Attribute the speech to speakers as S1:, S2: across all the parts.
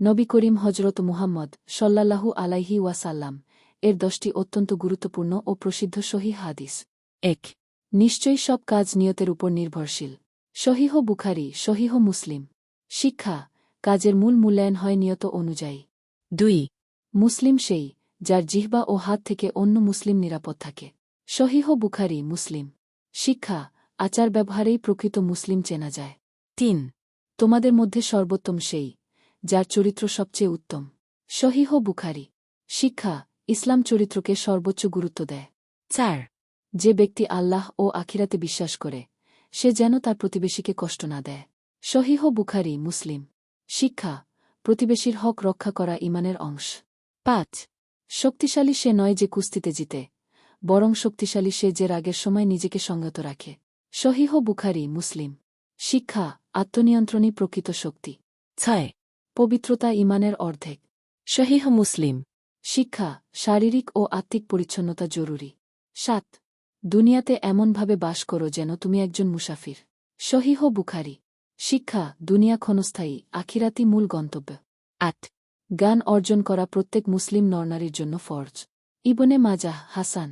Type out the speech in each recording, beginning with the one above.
S1: নবী করিম হজরত মুহাম্মদ সল্লাল্লাহু আলাইহি ওয়াসাল্লাম এর 10টি অত্যন্ত গুরুত্বপূর্ণ ও প্রসিদ্ধ সহিহ হাদিস।
S2: 1.
S1: নিশ্চয়ই সব কাজ নিয়তের উপর নির্ভরশীল। সহিহ বুখারী, সহিহ মুসলিম। শিক্ষা: কাজের মূল মূল্যায়ন হয় নিয়ত অনুযায়ী।
S2: 2.
S1: মুসলিম সেই, যার জিহ্বা ও হাত থেকে অন্য মুসলিম নিরাপদ থাকে। সহিহ বুখারী, মুসলিম। শিক্ষা: আচার ব্যবহারেই প্রকৃত মুসলিম চেনা যায়।
S2: 3.
S1: তোমাদের মধ্যে সর্বোত্তম সেই, যার চরিত্র সবচেয়ে উত্তম। সহিহ বুখারী। শিক্ষা: ইসলাম চরিত্রকে সর্বোচ্চ গুরুত্ব দেয়।
S2: 4.
S1: যে ব্যক্তি আল্লাহ ও আখিরাতে বিশ্বাস করে, সে যেন তার প্রতিবেশীকে কষ্ট না দেয়। সহিহ বুখারী, মুসলিম। শিক্ষা: প্রতিবেশীর হক রক্ষা করা ঈমানের অংশ।
S2: 5.
S1: শক্তিশালী সে নয় যে কুস্তিতে জিতে, বরং শক্তিশালী সে যে রাগের সময় নিজেকে সংযত রাখে। সহিহ বুখারী, মুসলিম। শিক্ষা: আত্মনিয়ন্ত্রণই প্রকৃত শক্তি।
S2: 6.
S1: পবিত্রতা ঈমানের অর্ধেক।
S2: সহিহ মুসলিম।
S1: শিক্ষা: শারীরিক ও আত্মিক পরিচ্ছন্নতা জরুরি। 7. দুনিয়াতে এমনভাবে বাস করো যেন তুমি একজন মুসাফির। সহিহ বুখারী। শিক্ষা: দুনিয়া ক্ষণস্থায়ী, আখিরাতই মূল গন্তব্য।
S2: 8.
S1: জ্ঞান অর্জন করা প্রত্যেক মুসলিম নরনারীর জন্য ফরজ। ইবনে মাজাহ, হাসান।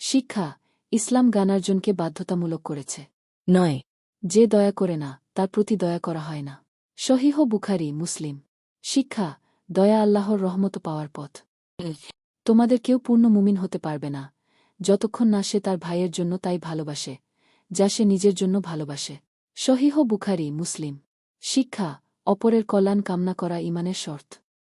S1: শিক্ষা: ইসলাম জ্ঞানার্জনকে বাধ্যতামূলক করেছে।
S2: 9.
S1: যে দয়া করে না, তার প্রতি দয়া করা হয় না। সহিহ বুখারী, মুসলিম। শিক্ষা: দয়া আল্লাহর রহমত পাওয়ার পথ। তোমাদের কেউ পূর্ণ মুমিন হতে পারবে না, যতক্ষণ না সে তার ভাইয়ের জন্য তাই ভালোবাসে, যা সে নিজের জন্য ভালোবাসে। সহিহ বুখারী, মুসলিম। শিক্ষা: অপরের কল্যাণ কামনা করা ঈমানের শর্ত।